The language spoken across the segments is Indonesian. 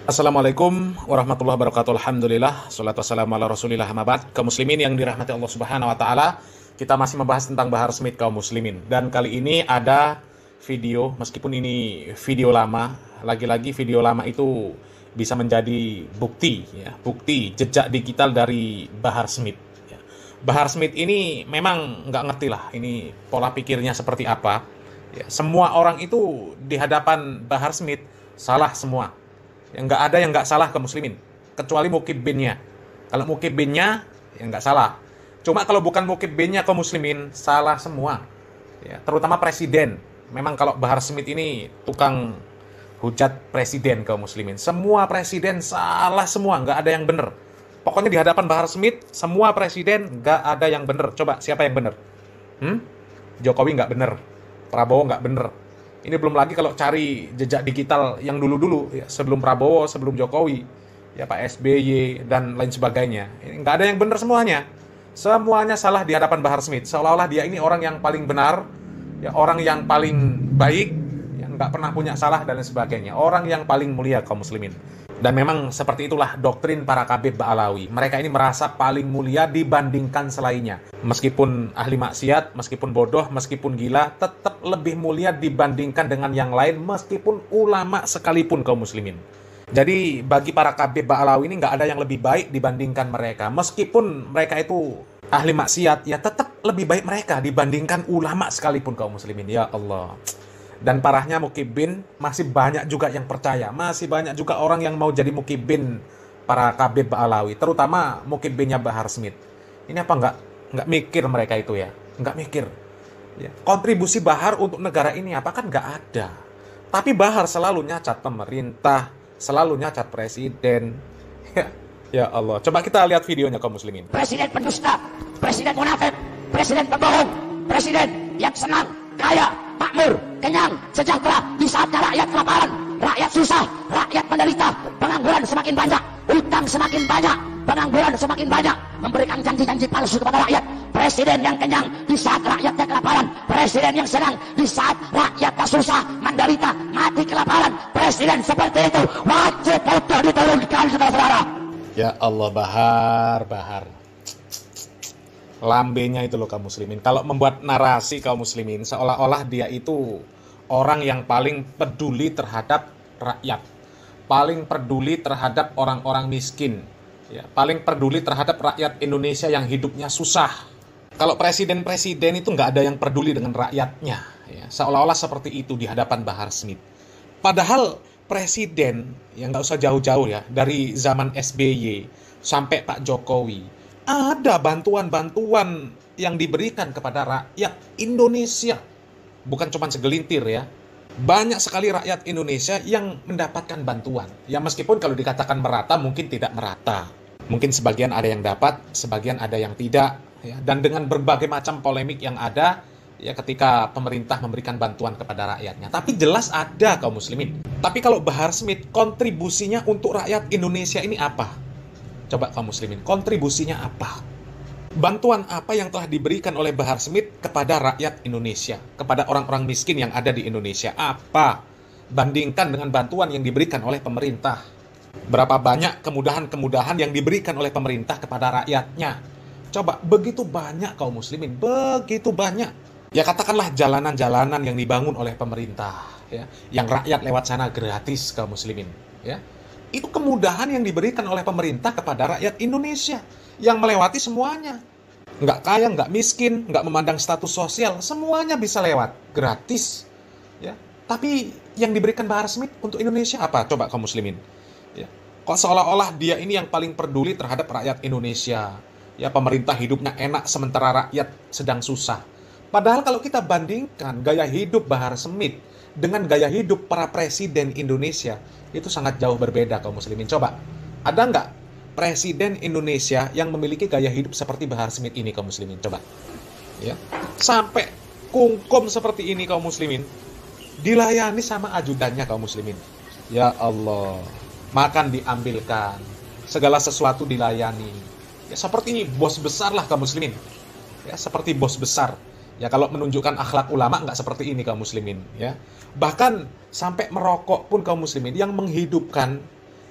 Assalamualaikum warahmatullahi wabarakatuh. Alhamdulillah, salatu wassalamu ala rasulillah, amabad. Kaum muslimin yang dirahmati Allah subhanahu wa ta'ala, kita masih membahas tentang Bahar Smith kaum muslimin. Dan kali ini ada video, meskipun ini video lama, lagi-lagi video lama itu bisa menjadi bukti, ya, bukti jejak digital dari Bahar Smith. Ya. Bahar Smith ini memang nggak ngerti lah, ini pola pikirnya seperti apa. Ya, semua orang itu di hadapan Bahar Smith salah semua. Nggak ada yang nggak salah kaum muslimin, kecuali mukibinnya. Kalau mukibinnya, ya nggak salah. Cuma kalau bukan mukibinnya kaum muslimin, salah semua. Ya, terutama presiden. Memang kalau Bahar Smith ini tukang hujat presiden kaum muslimin. Semua presiden salah semua, nggak ada yang benar. Pokoknya di hadapan Bahar Smith, semua presiden nggak ada yang benar. Coba siapa yang benar? Jokowi nggak benar, Prabowo nggak benar. Ini belum lagi kalau cari jejak digital yang dulu-dulu, ya, sebelum Prabowo, sebelum Jokowi, ya Pak SBY, dan lain sebagainya. Ini nggak ada yang benar semuanya. Semuanya salah di hadapan Bahar Smith. Seolah-olah dia ini orang yang paling benar, ya, orang yang paling baik, yang nggak pernah punya salah, dan lain sebagainya. Orang yang paling mulia kaum muslimin. Dan memang seperti itulah doktrin para Khabib Ba'alawi. Mereka ini merasa paling mulia dibandingkan selainnya. Meskipun ahli maksiat, meskipun bodoh, meskipun gila, tetap lebih mulia dibandingkan dengan yang lain, meskipun ulama sekalipun kaum muslimin. Jadi bagi para Khabib Ba'alawi ini nggak ada yang lebih baik dibandingkan mereka. Meskipun mereka itu ahli maksiat, ya tetap lebih baik mereka dibandingkan ulama sekalipun kaum muslimin. Ya Allah. Dan parahnya mukibin, masih banyak juga yang percaya. Masih banyak juga orang yang mau jadi mukibin para Khabib Ba'alawi. Terutama mukibinnya Bahar Smith. Ini apa nggak mikir mereka itu ya? Nggak mikir. Ya. Kontribusi Bahar untuk negara ini apa kan nggak ada. Tapi Bahar selalu nyacat pemerintah, selalu nyacat presiden. Ya Allah. Coba kita lihat videonya kaum muslimin. Presiden pendusta, presiden munafik, presiden pembohong, presiden yang senang, kaya, makmur, kenyang, sejahtera di saatnya rakyat kelaparan, rakyat susah, rakyat menderita, pengangguran semakin banyak, utang semakin banyak, pengangguran semakin banyak, memberikan janji-janji palsu kepada rakyat. Presiden yang kenyang di saat rakyatnya kelaparan, presiden yang senang di saat rakyatnya susah, menderita, mati kelaparan. Presiden seperti itu wajib untuk diturunkan, saudara-saudara. Ya Allah, Bahar. Lambenya itu loh kaum muslimin. Kalau membuat narasi kaum muslimin seolah-olah dia itu orang yang paling peduli terhadap rakyat, paling peduli terhadap orang-orang miskin, ya, paling peduli terhadap rakyat Indonesia yang hidupnya susah. Kalau presiden-presiden itu nggak ada yang peduli dengan rakyatnya, ya, seolah-olah seperti itu di hadapan Bahar Smith. Padahal presiden yang nggak usah jauh-jauh ya, dari zaman SBY sampai Pak Jokowi, ada bantuan-bantuan yang diberikan kepada rakyat Indonesia. Bukan cuma segelintir ya. Banyak sekali rakyat Indonesia yang mendapatkan bantuan. Ya meskipun kalau dikatakan merata, mungkin tidak merata. Mungkin sebagian ada yang dapat, sebagian ada yang tidak. Ya. Dan dengan berbagai macam polemik yang ada, ya ketika pemerintah memberikan bantuan kepada rakyatnya. Tapi jelas ada kaum muslimin. Tapi kalau Bahar Smith, kontribusinya untuk rakyat Indonesia ini apa? Coba kaum muslimin, kontribusinya apa? Bantuan apa yang telah diberikan oleh Bahar Smith kepada rakyat Indonesia, kepada orang-orang miskin yang ada di Indonesia? Apa? Bandingkan dengan bantuan yang diberikan oleh pemerintah. Berapa banyak kemudahan-kemudahan yang diberikan oleh pemerintah kepada rakyatnya? Coba, begitu banyak kaum muslimin, begitu banyak. Ya katakanlah jalanan-jalanan yang dibangun oleh pemerintah, ya, yang rakyat lewat sana gratis kaum muslimin, ya. Itu kemudahan yang diberikan oleh pemerintah kepada rakyat Indonesia yang melewati semuanya. Nggak kaya, nggak miskin, nggak memandang status sosial, semuanya bisa lewat gratis. Ya. Tapi yang diberikan Bahar Smith untuk Indonesia apa? Coba kaum muslimin. Ya. Kok seolah-olah dia ini yang paling peduli terhadap rakyat Indonesia. Ya, pemerintah hidupnya enak sementara rakyat sedang susah. Padahal kalau kita bandingkan gaya hidup Bahar Smith dengan gaya hidup para presiden Indonesia, itu sangat jauh berbeda kaum muslimin. Coba, ada nggak presiden Indonesia yang memiliki gaya hidup seperti Bahar Smith ini kaum muslimin? Coba. Ya. Sampai kungkum seperti ini kaum muslimin, dilayani sama ajudannya kaum muslimin. Ya Allah, makan diambilkan, segala sesuatu dilayani. Ya seperti ini bos besar lah kaum muslimin. ya, seperti bos besar. Ya kalau menunjukkan akhlak ulama nggak seperti ini kaum muslimin, ya. Bahkan sampai merokok pun kaum muslimin yang menghidupkan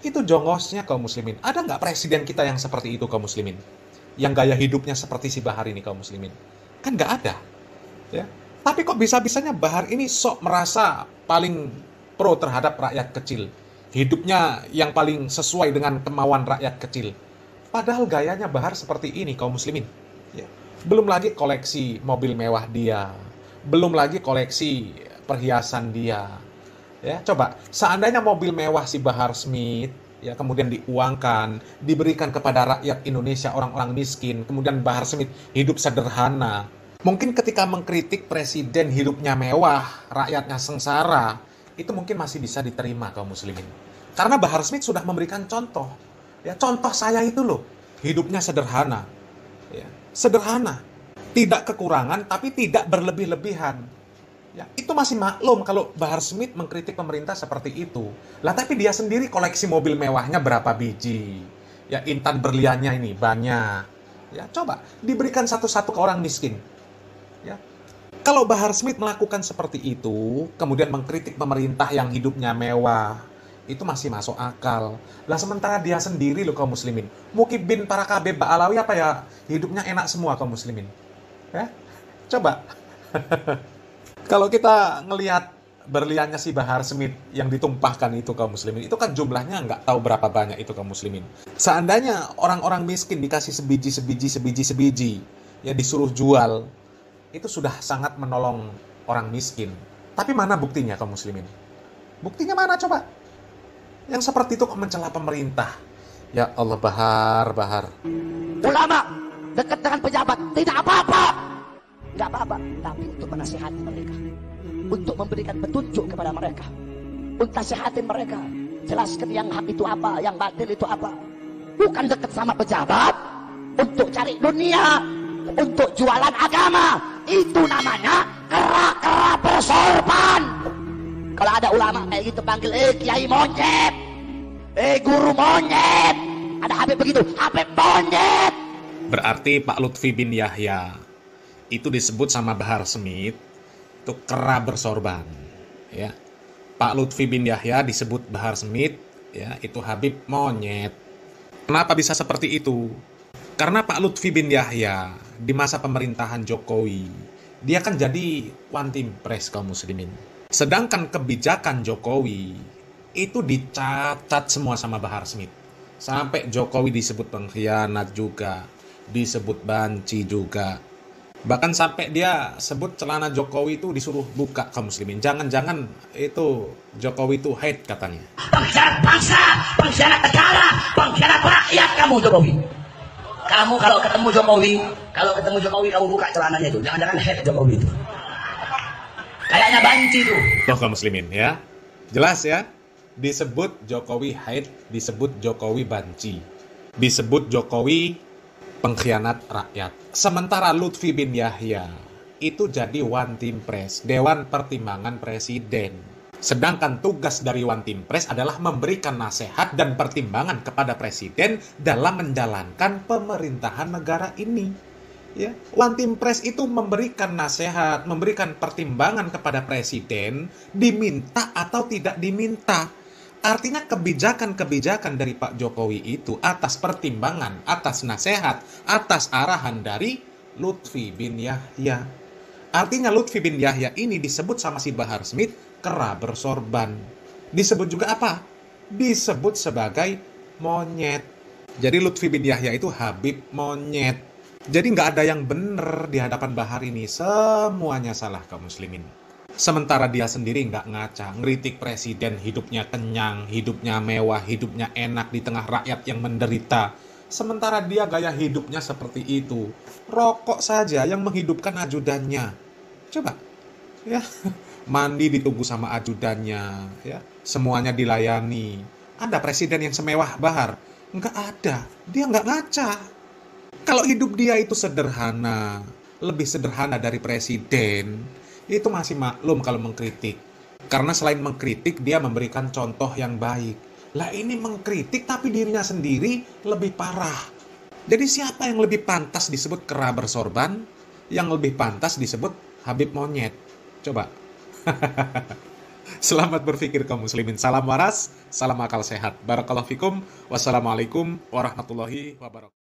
itu jongosnya kaum muslimin. Ada nggak presiden kita yang seperti itu kaum muslimin? Yang gaya hidupnya seperti si Bahar ini kaum muslimin? Kan nggak ada, ya. Tapi kok bisa-bisanya Bahar ini sok merasa paling pro terhadap rakyat kecil. Hidupnya yang paling sesuai dengan kemauan rakyat kecil. Padahal gayanya Bahar seperti ini kaum muslimin. Ya. Belum lagi koleksi mobil mewah dia. Belum lagi koleksi perhiasan dia. Ya, coba seandainya mobil mewah si Bahar Smith ya kemudian diuangkan, diberikan kepada rakyat Indonesia orang-orang miskin, kemudian Bahar Smith hidup sederhana. Mungkin ketika mengkritik presiden hidupnya mewah, rakyatnya sengsara, itu mungkin masih bisa diterima kaum muslimin. Karena Bahar Smith sudah memberikan contoh. Ya, contoh saya itu loh, hidupnya sederhana. Ya, sederhana, tidak kekurangan tapi tidak berlebih-lebihan. Ya, itu masih maklum kalau Bahar Smith mengkritik pemerintah seperti itu. Lah tapi dia sendiri koleksi mobil mewahnya berapa biji? Ya, intan berliannya ini banyak. Ya, coba diberikan satu-satu ke orang miskin. Ya. Kalau Bahar Smith melakukan seperti itu, kemudian mengkritik pemerintah yang hidupnya mewah, itu masih masuk akal. Lah sementara dia sendiri loh kaum muslimin. Mukibin para KB Ba'alawi apa ya? Hidupnya enak semua kaum muslimin. Ya? Coba. Kalau kita ngelihat berliannya si Bahar Smith yang ditumpahkan itu kaum muslimin, itu kan jumlahnya nggak tahu berapa banyak itu kaum muslimin. Seandainya orang-orang miskin dikasih sebiji, ya disuruh jual, itu sudah sangat menolong orang miskin. Tapi mana buktinya kaum muslimin? Buktinya mana coba? Yang seperti itu kok mencela pemerintah. Ya Allah, Bahar. Ulama dekat dengan pejabat tidak apa-apa. Nggak apa-apa, tapi untuk menasihati mereka, untuk memberikan petunjuk kepada mereka, untuk nasihatin mereka, jelaskan yang hak itu apa, yang batil itu apa. Bukan dekat sama pejabat untuk cari dunia, untuk jualan agama. Itu namanya kera-kera bersorban. Kalau ada ulama kayak gitu panggil kiai monyet, guru monyet. Ada Habib begitu, Habib monyet. Berarti Pak Lutfi bin Yahya itu disebut sama Bahar Smith itu kera bersorban, ya. Pak Lutfi bin Yahya disebut Bahar Smith, ya, itu Habib monyet. Kenapa bisa seperti itu? Karena Pak Lutfi bin Yahya di masa pemerintahan Jokowi, dia kan jadi one team press kaum muslimin. Sedangkan kebijakan Jokowi itu dicatat semua sama Bahar Smith. Sampai Jokowi disebut pengkhianat juga, disebut banci juga. Bahkan sampai dia sebut celana Jokowi itu disuruh buka kaum muslimin. Jangan-jangan itu Jokowi itu hate katanya. Pengkhianat bangsa, pengkhianat negara, pengkhianat rakyat kamu Jokowi. Kamu kalau ketemu Jokowi kamu buka celananya itu. Jangan-jangan hate Jokowi itu. Kayaknya banci tuh. Loh kaum muslimin ya. Jelas ya. Disebut Jokowi hate, disebut Jokowi banci. Disebut Jokowi pengkhianat rakyat. Sementara Lutfi bin Yahya itu jadi one team press, Dewan Pertimbangan Presiden. Sedangkan tugas dari one team press adalah memberikan nasihat dan pertimbangan kepada presiden dalam menjalankan pemerintahan negara ini. Ya, one team press itu memberikan nasihat, memberikan pertimbangan kepada presiden, diminta atau tidak diminta. Artinya kebijakan-kebijakan dari Pak Jokowi itu atas pertimbangan, atas nasihat, atas arahan dari Lutfi bin Yahya. Artinya Lutfi bin Yahya ini disebut sama si Bahar Smith kera bersorban. Disebut juga apa? Disebut sebagai monyet. Jadi Lutfi bin Yahya itu Habib monyet. Jadi nggak ada yang benar di hadapan Bahar ini. Semuanya salah kaum muslimin. Sementara dia sendiri nggak ngaca, ngeritik presiden hidupnya kenyang, hidupnya mewah, hidupnya enak di tengah rakyat yang menderita. Sementara dia gaya hidupnya seperti itu. Rokok saja yang menghidupkan ajudannya. Coba, ya, mandi ditunggu sama ajudannya, ya, semuanya dilayani. Ada presiden yang semewah Bahar? Nggak ada, dia nggak ngaca. Kalau hidup dia itu sederhana, lebih sederhana dari presiden, itu masih maklum kalau mengkritik. Karena selain mengkritik, dia memberikan contoh yang baik. Lah ini mengkritik tapi dirinya sendiri lebih parah. Jadi siapa yang lebih pantas disebut kera bersorban, yang lebih pantas disebut Habib monyet? Coba. Selamat berpikir kaum muslimin. Salam waras, salam akal sehat. Barakallahu fikum. Wassalamualaikum warahmatullahi wabarakatuh.